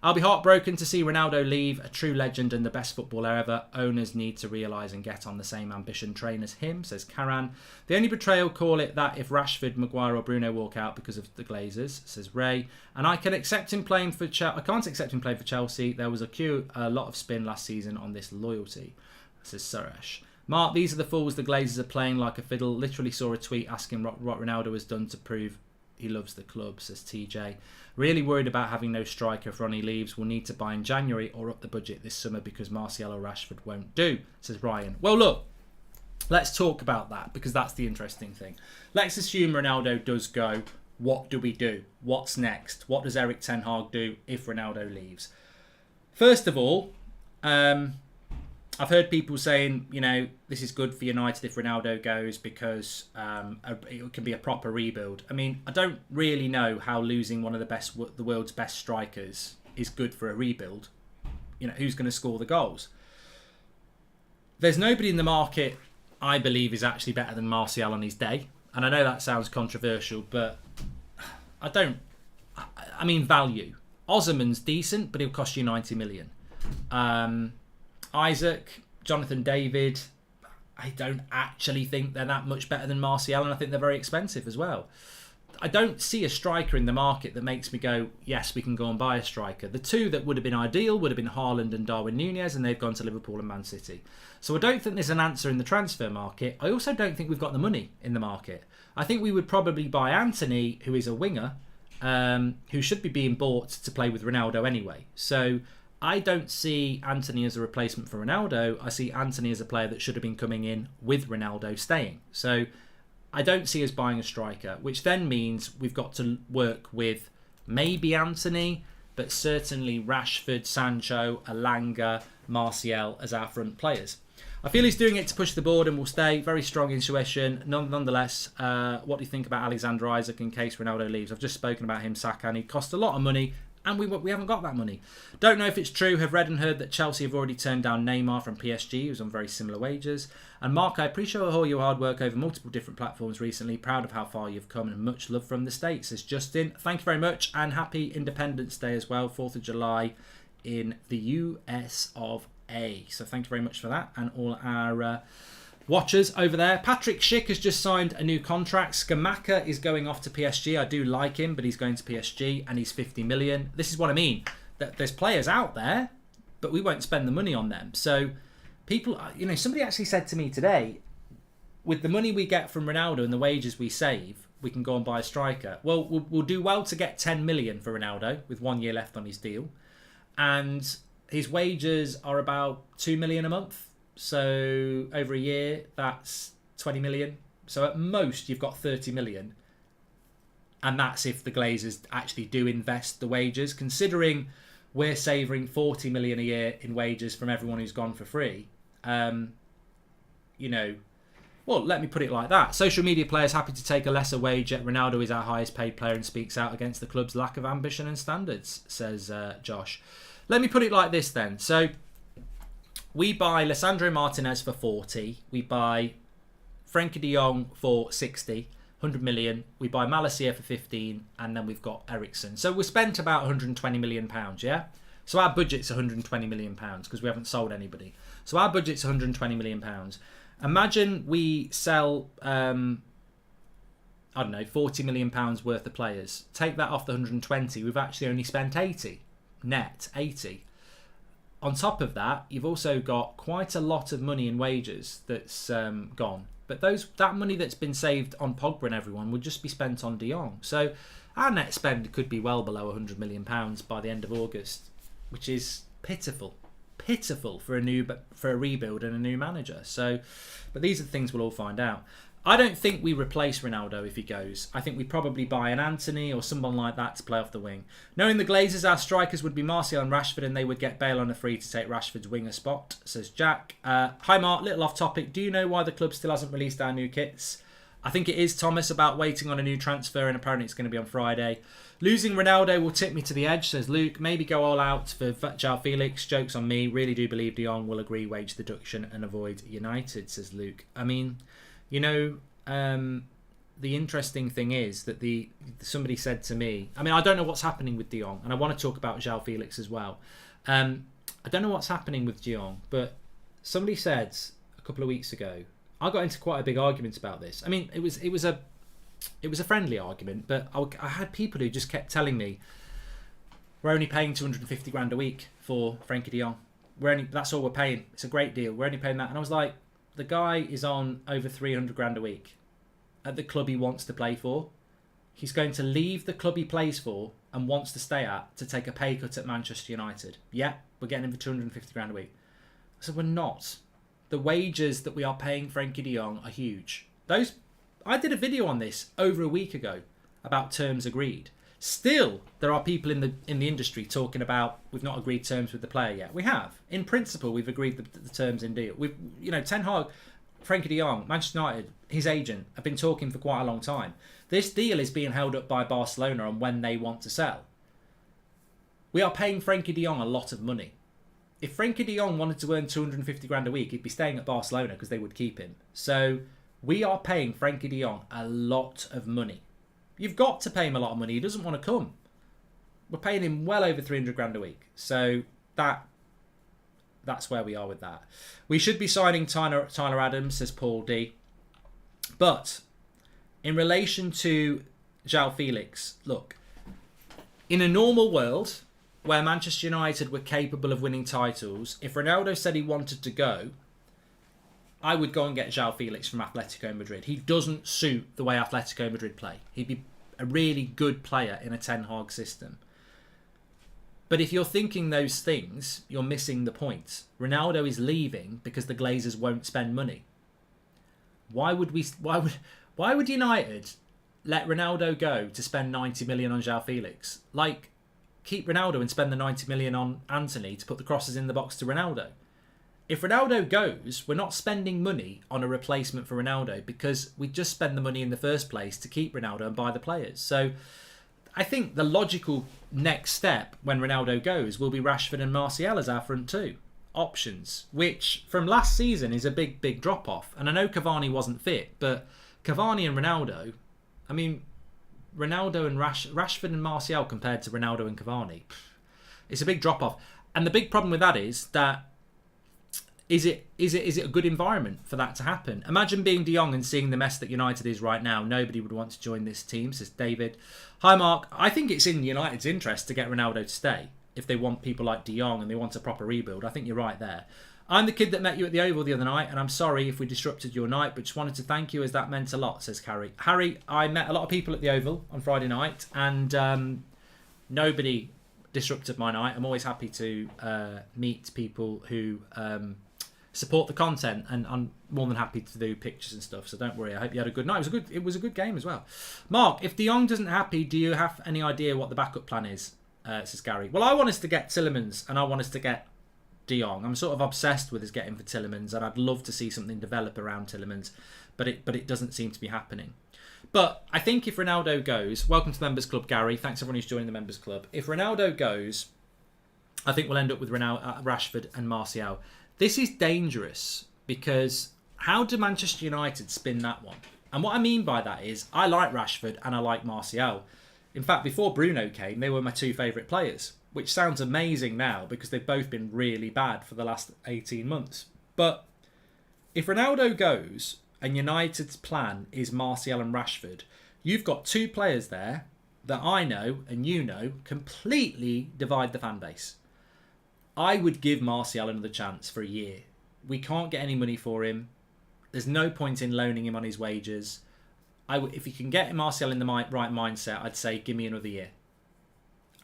I'll be heartbroken to see Ronaldo leave, a true legend and the best footballer ever. Owners need to realise and get on the same ambition train as him, says Karan. The only betrayal, call it that, if Rashford, Maguire or Bruno walk out because of the Glazers, says Ray. And I can accept him playing for I can't accept him playing for Chelsea. There was a lot of spin last season on this loyalty, says Suresh. Mark, these are the fools the Glazers are playing like a fiddle. Literally saw a tweet asking what Ronaldo has done to prove he loves the club, says TJ. Really worried about having no striker if Ronnie leaves. We'll need to buy in January or up the budget this summer because Martial or Rashford won't do, says Ryan. Well, look, let's talk about that because that's the interesting thing. Let's assume Ronaldo does go. What do we do? What's next? What does Erik ten Hag do if Ronaldo leaves? First of all, I've heard people saying, this is good for United if Ronaldo goes because it can be a proper rebuild. I mean, I don't really know how losing one of the world's best strikers is good for a rebuild. Who's going to score the goals? There's nobody in the market, I believe, is actually better than Martial on his day. And I know that sounds controversial, but I mean value. Osman's decent, but he'll cost you 90 million. Isaac, Jonathan David, I don't actually think they're that much better than Martial, and I think they're very expensive as well. I don't see a striker in the market that makes me go, yes, we can go and buy a striker. The two that would have been ideal would have been Haaland and Darwin Núñez, and they've gone to Liverpool and Man City. So I don't think there's an answer in the transfer market. I also don't think we've got the money in the market. I think we would probably buy Anthony, who is a winger, who should be being bought to play with Ronaldo anyway. So I don't see Anthony as a replacement for Ronaldo. I see Anthony as a player that should have been coming in with Ronaldo staying. So I don't see us buying a striker, which then means we've got to work with maybe Anthony, but certainly Rashford, Sancho, Elanga, Martial as our front players. I feel he's doing it to push the board and will stay. Very strong intuition. Nonetheless, what do you think about Alexander Isak in case Ronaldo leaves? I've just spoken about him, Saka, and he cost a lot of money. And we haven't got that money. Don't know if it's true. Have read and heard that Chelsea have already turned down Neymar from PSG, who's on very similar wages. And Mark, I appreciate all your hard work over multiple different platforms recently. Proud of how far you've come and much love from the States, says Justin. Thank you very much and happy Independence Day as well, 4th of July in the US of A. So thank you very much for that and all our watchers over there. Patrick Schick has just signed a new contract. Skamaka is going off to PSG. I do like him, but he's going to PSG and he's 50 million. This is what I mean. There's players out there, but we won't spend the money on them. So people, somebody actually said to me today, with the money we get from Ronaldo and the wages we save, we can go and buy a striker. Well, we'll do well to get 10 million for Ronaldo with 1 year left on his deal. And his wages are about 2 million a month. So over a year, that's 20 million. So at most, you've got 30 million. And that's if the Glazers actually do invest the wages. Considering we're saving 40 million a year in wages from everyone who's gone for free. Well, let me put it like that. Social media players happy to take a lesser wage, yet Ronaldo is our highest paid player and speaks out against the club's lack of ambition and standards, says Josh. Let me put it like this then. So we buy Lisandro Martinez for 40. We buy Frenkie de Jong for 60. 100 million. We buy Malacia for 15. And then we've got Ericsson. So we spent about 120 million pounds, yeah? So our budget's 120 million pounds because we haven't sold anybody. So our budget's 120 million pounds. Imagine we sell, 40 million pounds worth of players. Take that off the 120. We've actually only spent 80. Net, 80. On top of that, you've also got quite a lot of money in wages that's gone. But that money that's been saved on Pogba and everyone would just be spent on De Jong. So our net spend could be well below 100 million pounds by the end of August, which is pitiful for a rebuild and a new manager. So, but these are the things we'll all find out. I don't think we replace Ronaldo if he goes. I think we probably buy an Anthony or someone like that to play off the wing. Knowing the Glazers, our strikers would be Martial and Rashford, and they would get Bale on a free to take Rashford's winger spot, says Jack. Hi Mark, little off topic. Do you know why the club still hasn't released our new kits? I think it is, Thomas, about waiting on a new transfer, and apparently it's going to be on Friday. Losing Ronaldo will tip me to the edge, says Luke. Maybe go all out for João Felix. Joke's on me. Really do believe De Jong will agree wage deduction and avoid United, says Luke. I mean, the interesting thing is that somebody said to me, I mean, I don't know what's happening with De Jong, and I want to talk about João Felix as well. I don't know what's happening with De Jong, but somebody said a couple of weeks ago, I got into quite a big argument about this. I mean, it was a friendly argument, but I had people who just kept telling me, we're only paying 250 grand a week for Frenkie de Jong. That's all we're paying. It's a great deal. We're only paying that. And I was like, the guy is on over 300 grand a week at the club he wants to play for. He's going to leave the club he plays for and wants to stay at to take a pay cut at Manchester United. Yeah, we're getting him for 250 grand a week. I said, we're not. The wages that we are paying Frenkie de Jong are huge. I did a video on this over a week ago about terms agreed. Still, there are people in the industry talking about we've not agreed terms with the player yet. We have. In principle, we've agreed the terms in deal. Ten Hag, Frenkie de Jong, Manchester United, his agent, have been talking for quite a long time. This deal is being held up by Barcelona on when they want to sell. We are paying Frenkie de Jong a lot of money. If Frenkie de Jong wanted to earn 250 grand a week, he'd be staying at Barcelona because they would keep him. So we are paying Frenkie de Jong a lot of money. You've got to pay him a lot of money. He doesn't want to come. We're paying him well over 300 grand a week. So that's where we are with that. We should be signing Tyler Adams, says Paul D. But in relation to João Felix, look, in a normal world where Manchester United were capable of winning titles, if Ronaldo said he wanted to go, I would go and get João Felix from Atletico Madrid. He doesn't suit the way Atletico Madrid play. He'd be a really good player in a Ten Hag system. But if you're thinking those things, you're missing the point. Ronaldo is leaving because the Glazers won't spend money. Why would United let Ronaldo go to spend 90 million on João Felix? Like, keep Ronaldo and spend the 90 million on Anthony to put the crosses in the box to Ronaldo. If Ronaldo goes, we're not spending money on a replacement for Ronaldo because we just spend the money in the first place to keep Ronaldo and buy the players. So I think the logical next step when Ronaldo goes will be Rashford and Martial as our front two options, which from last season is a big drop off. And I know Cavani wasn't fit, but Cavani and Ronaldo, I mean, Ronaldo and Rashford and Martial compared to Ronaldo and Cavani, it's a big drop off. And the big problem with that is that is it a good environment for that to happen? Imagine being De Jong and seeing the mess that United is right now. Nobody would want to join this team, says David. Hi Mark, I think it's in United's interest to get Ronaldo to stay if they want people like De Jong and they want a proper rebuild. I think you're right there. I'm the kid that met you at the Oval the other night, and I'm sorry if we disrupted your night, but just wanted to thank you as that meant a lot, says Harry. Harry, I met a lot of people at the Oval on Friday night, and nobody disrupted my night. I'm always happy to meet people who support the content, and I'm more than happy to do pictures and stuff, so don't worry. I hope you had a good night. It was a good game as well. Mark, if De Jong doesn't happy, do you have any idea what the backup plan is? Says Gary. Well, I want us to get Tielemans, and I want us to get De Jong. I'm sort of obsessed with us getting for Tielemans, and I'd love to see something develop around Tielemans, but it doesn't seem to be happening. But I think if Ronaldo goes, welcome to the Members Club, Gary. Thanks everyone who's joining the Members Club. If Ronaldo goes, I think we'll end up with Rashford and Martial. This is dangerous because how do Manchester United spin that one? And what I mean by that is I like Rashford and I like Martial. In fact, before Bruno came, they were my two favourite players, which sounds amazing now because they've both been really bad for the last 18 months. But if Ronaldo goes and United's plan is Martial and Rashford, you've got two players there that I know and you know completely divide the fan base. I would give Martial another chance for a year. We can't get any money for him. There's no point in loaning him on his wages. If you can get Martial in the right mindset, I'd say give me another year.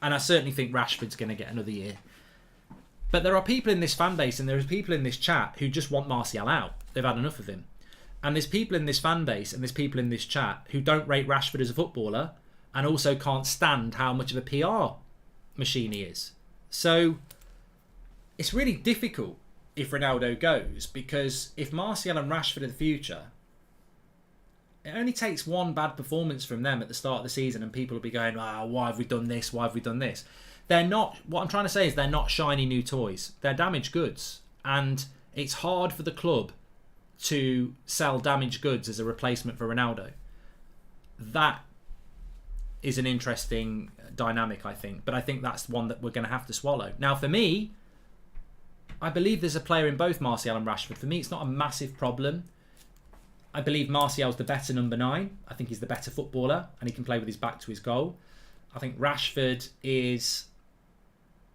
And I certainly think Rashford's going to get another year. But there are people in this fan base and there are people in this chat who just want Martial out. They've had enough of him. And there's people in this fan base and there's people in this chat who don't rate Rashford as a footballer and also can't stand how much of a PR machine he is. So it's really difficult if Ronaldo goes, because if Martial and Rashford are the future, it only takes one bad performance from them at the start of the season and people will be going, why have we done this? Why have we done this? They're not, what I'm trying to say is they're not shiny new toys. They're damaged goods. And it's hard for the club to sell damaged goods as a replacement for Ronaldo. That is an interesting dynamic, I think. But I think that's one that we're going to have to swallow. Now, for me, I believe there's a player in both Martial and Rashford. For me, it's not a massive problem. I believe Martial's the better number 9. I think he's the better footballer and he can play with his back to his goal. I think Rashford is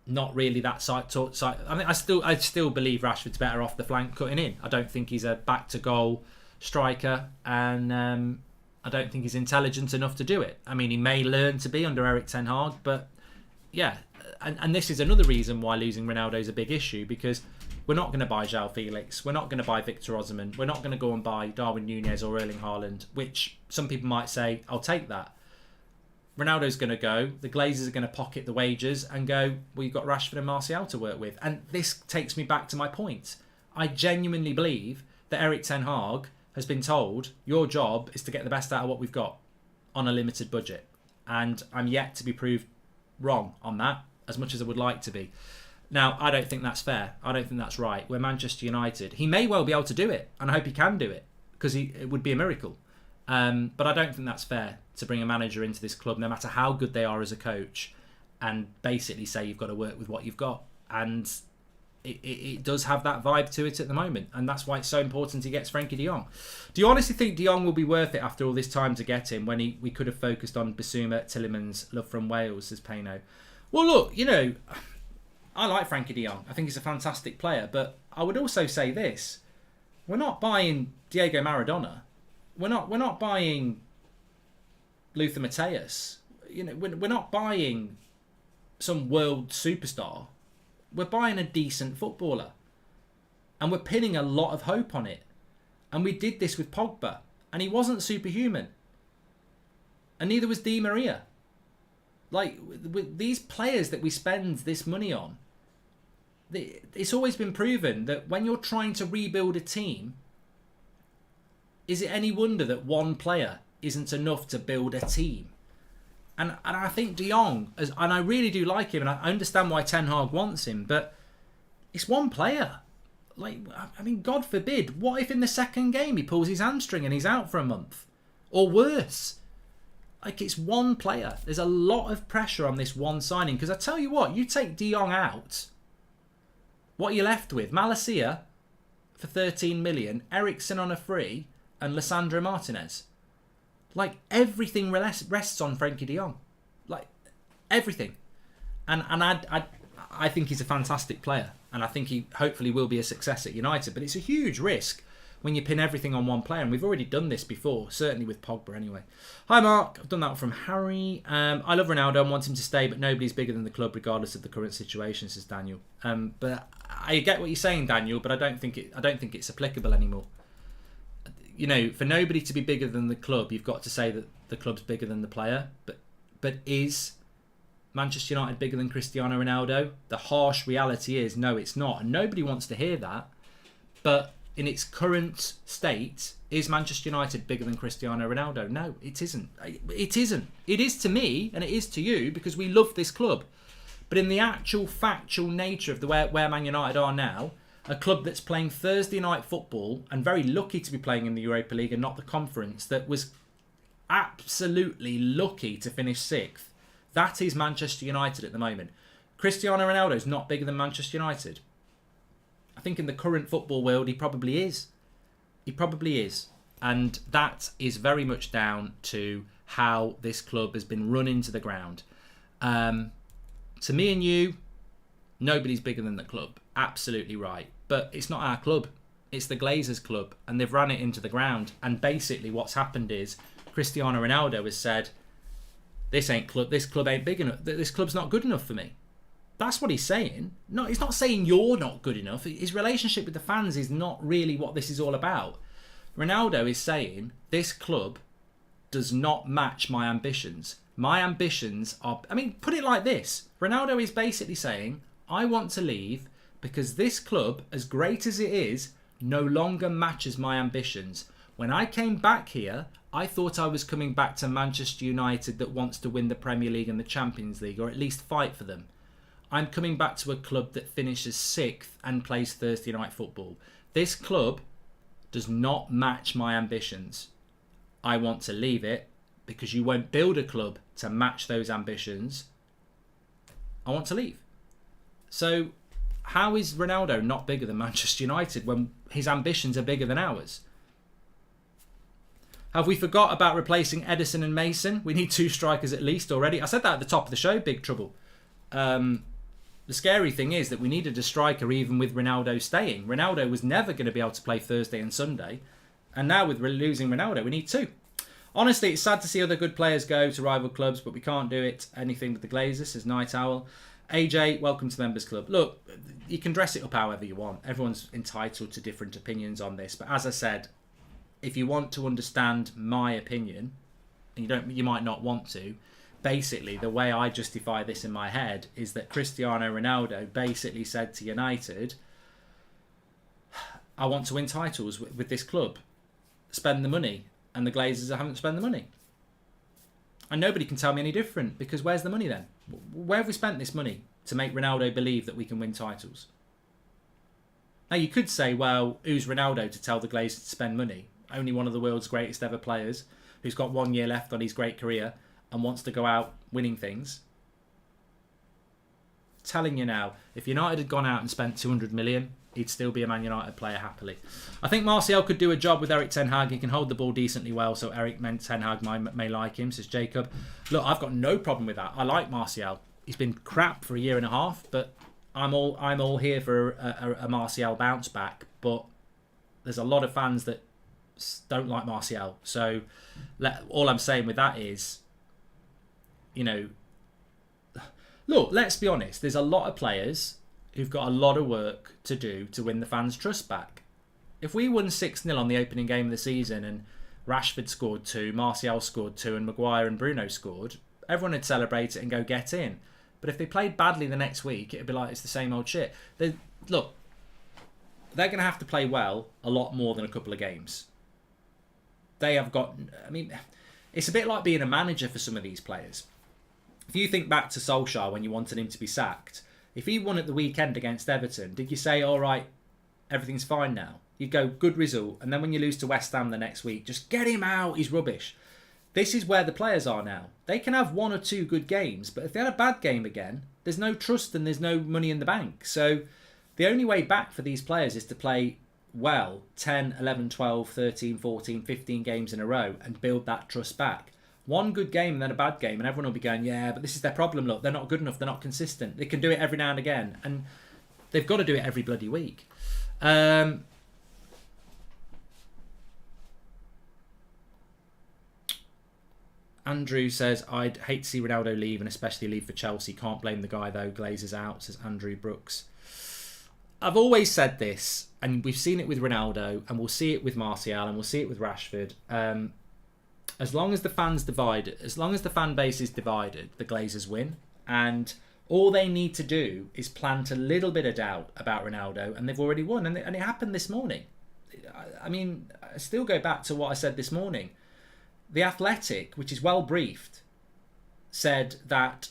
not really that side. I mean, I still believe Rashford's better off the flank cutting in. I don't think he's a back to goal striker, and I don't think he's intelligent enough to do it. I mean, he may learn to be under Erik ten Hag, but yeah. And this is another reason why losing Ronaldo is a big issue, because we're not going to buy João Felix. We're not going to buy Victor Osimhen. We're not going to go and buy Darwin Núñez or Erling Haaland, which some people might say, I'll take that. Ronaldo's going to go. The Glazers are going to pocket the wages and go, we've got Rashford and Martial to work with. And this takes me back to my point. I genuinely believe that Erik ten Hag has been told, your job is to get the best out of what we've got on a limited budget. And I'm yet to be proved wrong on that, as much as I would like to be. Now, I don't think that's fair. I don't think that's right. We're Manchester United. He may well be able to do it, and I hope he can do it, because it would be a miracle. But I don't think that's fair to bring a manager into this club, no matter how good they are as a coach, and basically say you've got to work with what you've got. And it does have that vibe to it at the moment, and that's why it's so important he gets Frenkie de Jong. Do you honestly think de Jong will be worth it after all this time to get him, when we could have focused on Bissouma, Tielemans, love from Wales, says Payno? Well, look, I like Frenkie de Jong. I think he's a fantastic player, but I would also say this: we're not buying Diego Maradona. We're not buying Lothar Matthäus. We're not buying some world superstar. We're buying a decent footballer, and we're pinning a lot of hope on it. And we did this with Pogba, and he wasn't superhuman, and neither was Di Maria. Like, with these players that we spend this money on, it's always been proven that when you're trying to rebuild a team, is it any wonder that one player isn't enough to build a team? And I think de Jong, and I really do like him, and I understand why Ten Hag wants him, but it's one player. Like, I mean, God forbid, what if in the second game he pulls his hamstring and he's out for a month? Or worse. Like, it's one player. There's a lot of pressure on this one signing. Because I tell you what, you take de Jong out, what are you left with? Malacia for 13 million, Eriksen on a free, and Lissandro Martinez. Like, everything rests on Frenkie de Jong. Like, everything. And I think he's a fantastic player, and I think he hopefully will be a success at United. But it's a huge risk when you pin everything on one player, and we've already done this before, certainly with Pogba anyway. Hi Mark, I've done that one from Harry. I love Ronaldo and want him to stay, but nobody's bigger than the club regardless of the current situation, says Daniel. But I get what you're saying, Daniel, but I don't think it's applicable anymore. You know, for nobody to be bigger than the club, you've got to say that the club's bigger than the player. But is Manchester United bigger than Cristiano Ronaldo? The harsh reality is no, it's not, and nobody wants to hear that. But in its current state, is Manchester United bigger than Cristiano Ronaldo? No, it isn't. It isn't. It is to me, and it is to you, because we love this club. But in the actual factual nature of where Man United are now, a club that's playing Thursday night football and very lucky to be playing in the Europa League and not the Conference, that was absolutely lucky to finish 6th. That is Manchester United at the moment. Cristiano Ronaldo is not bigger than Manchester United. I think in the current football world, he probably is. He probably is. And that is very much down to how this club has been run into the ground. To me and you, nobody's bigger than the club. Absolutely right. But it's not our club. It's the Glazers club. And they've run it into the ground. And basically what's happened is Cristiano Ronaldo has said, this club ain't big enough. This club's not good enough for me. That's what he's saying. No, he's not saying you're not good enough. His relationship with the fans is not really what this is all about. Ronaldo is saying, this club does not match my ambitions. My ambitions are... I mean, put it like this. Ronaldo is basically saying, I want to leave because this club, as great as it is, no longer matches my ambitions. When I came back here, I thought I was coming back to Manchester United that wants to win the Premier League and the Champions League, or at least fight for them. I'm coming back to a club that finishes 6th and plays Thursday night football. This club does not match my ambitions. I want to leave it because you won't build a club to match those ambitions. I want to leave. So how is Ronaldo not bigger than Manchester United when his ambitions are bigger than ours? Have we forgot about replacing Edison and Mason? We need 2 strikers at least already. I said that at the top of the show, big trouble. The scary thing is that we needed a striker even with Ronaldo staying. Ronaldo was never going to be able to play Thursday and Sunday. And now with losing Ronaldo, we need 2. Honestly, it's sad to see other good players go to rival clubs, but we can't do it anything with the Glazers, says Night Owl. AJ, welcome to the Members Club. Look, you can dress it up however you want. Everyone's entitled to different opinions on this. But as I said, if you want to understand my opinion, and you might not want to, basically, the way I justify this in my head is that Cristiano Ronaldo basically said to United, I want to win titles with this club. Spend the money. And the Glazers haven't spent the money. And nobody can tell me any different, because where's the money then? Where have we spent this money to make Ronaldo believe that we can win titles? Now, you could say, well, who's Ronaldo to tell the Glazers to spend money? Only one of the world's greatest ever players who's got 1 year left on his great career and wants to go out winning things. Telling you now, if United had gone out and spent 200 million, he'd still be a Man United player happily. I think Martial could do a job with Eric Ten Hag. He can hold the ball decently well, so Eric Ten Hag may like him, says Jacob. Look, I've got no problem with that. I like Martial. He's been crap for a year and a half, but I'm all here for a Martial bounce back. But there's a lot of fans that don't like Martial. So all I'm saying with that is, you know, look, let's be honest. There's a lot of players who've got a lot of work to do to win the fans' trust back. If we won 6-0 on the opening game of the season and Rashford scored 2, Martial scored 2 and Maguire and Bruno scored, everyone would celebrate it and go get in. But if they played badly the next week, it'd be like it's the same old shit. Look, they're going to have to play well a lot more than a couple of games. They have got... I mean, it's a bit like being a manager for some of these players. If you think back to Solskjaer when you wanted him to be sacked, if he won at the weekend against Everton, did you say, all right, everything's fine now? You'd go, good result. And then when you lose to West Ham the next week, just get him out. He's rubbish. This is where the players are now. They can have 1 or 2 good games, but if they had a bad game again, there's no trust and there's no money in the bank. So the only way back for these players is to play well 10, 11, 12, 13, 14, 15 games in a row and build that trust back. One good game and then a bad game, and everyone will be going, yeah, but this is their problem. Look, they're not good enough. They're not consistent. They can do it every now and again, and they've got to do it every bloody week. Andrew says, I'd hate to see Ronaldo leave, and especially leave for Chelsea. Can't blame the guy, though. Glazers out, says Andrew Brooks. I've always said this, and we've seen it with Ronaldo, and we'll see it with Martial, and we'll see it with Rashford. As long as the fans divided, as long as the fan base is divided, the Glazers win. And all they need to do is plant a little bit of doubt about Ronaldo, and they've already won. And it happened this morning. I mean, I still go back to what I said this morning. The Athletic, which is well briefed, said that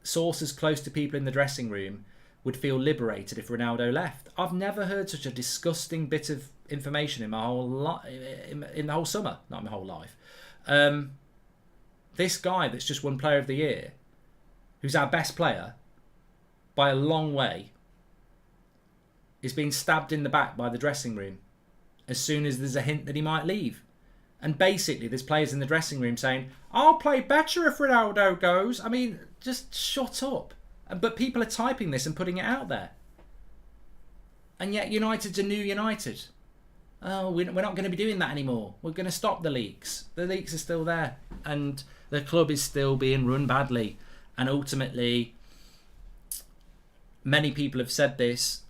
sources close to people in the dressing room would feel liberated if Ronaldo left. I've never heard such a disgusting bit of information in my whole in the whole summer, not my whole life. This guy that's just won Player of the Year, who's our best player by a long way, is being stabbed in the back by the dressing room as soon as there's a hint that he might leave. And basically, there's players in the dressing room saying, I'll play better if Ronaldo goes. I mean, just shut up. But people are typing this and putting it out there. And yet United's a new United. Oh, we're not going to be doing that anymore. We're going to stop the leaks. The leaks are still there. And the club is still being run badly. And ultimately, many people have said this,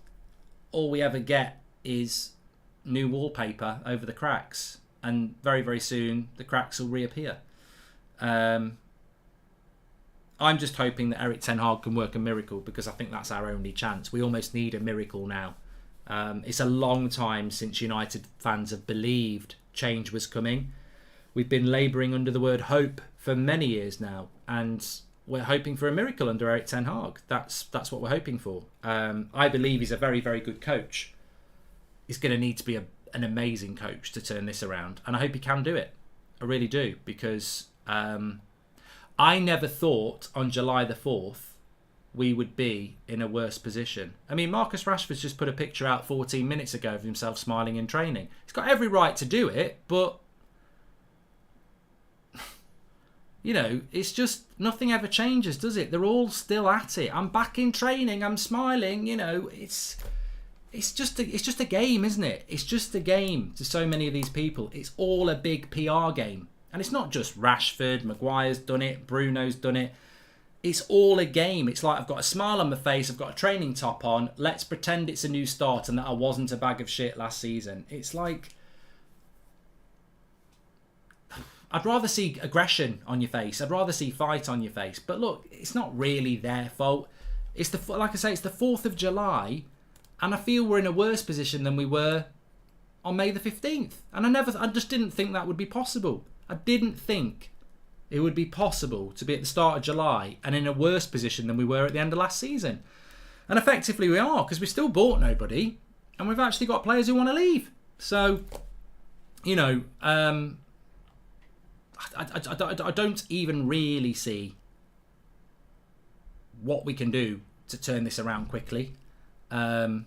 all we ever get is new wallpaper over the cracks. And very, very soon, the cracks will reappear. I'm just hoping that Erik ten Hag can work a miracle, because I think that's our only chance. We almost need a miracle now. It's a long time since United fans have believed change was coming. We've been labouring under the word hope for many years now, and we're hoping for a miracle under Erik ten Hag. That's what we're hoping for. I believe he's a very, very good coach. He's going to need to be an amazing coach to turn this around, and I hope he can do it. I really do, because I never thought on July the 4th we would be in a worse position. I mean, Marcus Rashford's just put a picture out 14 minutes ago of himself smiling in training. He's got every right to do it, but you know, it's just nothing ever changes, does it? They're all still at it. I'm back in training, I'm smiling, you know, it's just a game, isn't it? It's just a game to so many of these people. It's all a big PR game. And it's not just Rashford, Maguire's done it, Bruno's done it. It's all a game. It's like, I've got a smile on my face, I've got a training top on, let's pretend it's a new start and that I wasn't a bag of shit last season. It's like, I'd rather see aggression on your face. I'd rather see fight on your face. But look, it's not really their fault. It's like I say, it's the 4th of July, and I feel we're in a worse position than we were on May the 15th. And I just didn't think that would be possible. I didn't think it would be possible to be at the start of July and in a worse position than we were at the end of last season. And effectively we are, because we still bought nobody, and we've actually got players who want to leave. So, you know, I don't even really see what we can do to turn this around quickly. The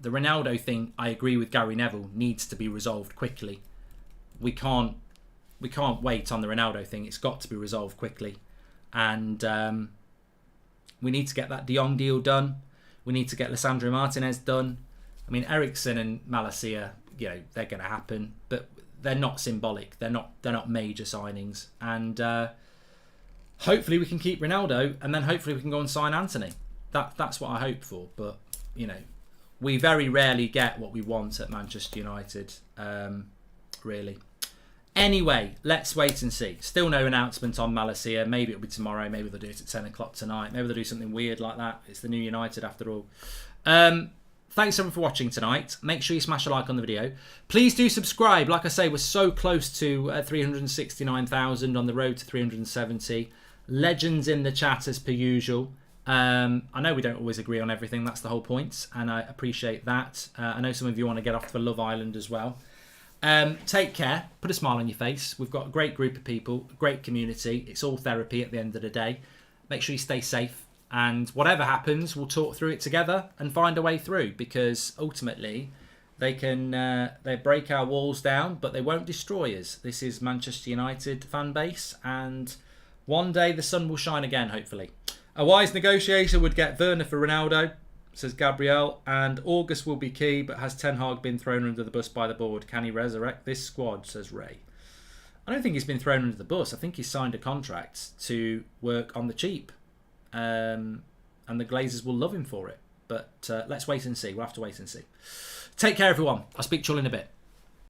Ronaldo thing, I agree with Gary Neville, needs to be resolved quickly. We can't wait on the Ronaldo thing. It's got to be resolved quickly, and we need to get that De Jong deal done. We need to get Lisandro Martinez done. I mean, Eriksen and Malacia, you know, they're going to happen, but they're not symbolic. They're not major signings, and hopefully we can keep Ronaldo, and then hopefully we can go and sign Anthony. That's what I hope for. But you know, we very rarely get what we want at Manchester United, really. Anyway, let's wait and see. Still no announcement on Malacia. Maybe it'll be tomorrow. Maybe they'll do it at 10 o'clock tonight. Maybe they'll do something weird like that. It's the new United after all. Thanks everyone for watching tonight. Make sure you smash a like on the video. Please do subscribe. Like I say, we're so close to 369,000, on the road to 370. Legends in the chat as per usual. I know we don't always agree on everything. That's the whole point, and I appreciate that. I know some of you want to get off to Love Island as well. Take care. Put a smile on your face. We've got a great group of people, a great community. It's all therapy at the end of the day. Make sure you stay safe. And whatever happens, we'll talk through it together and find a way through. Because ultimately, They can they break our walls down, but they won't destroy us. This is Manchester United fan base, and one day the sun will shine again, hopefully. A wise negotiator would get Werner for Ronaldo, says Gabriel, and August will be key, but has Ten Hag been thrown under the bus by the board? Can he resurrect this squad, says Ray. I don't think he's been thrown under the bus. I think he's signed a contract to work on the cheap. And the Glazers will love him for it. But let's wait and see. We'll have to wait and see. Take care, everyone. I'll speak to you all in a bit.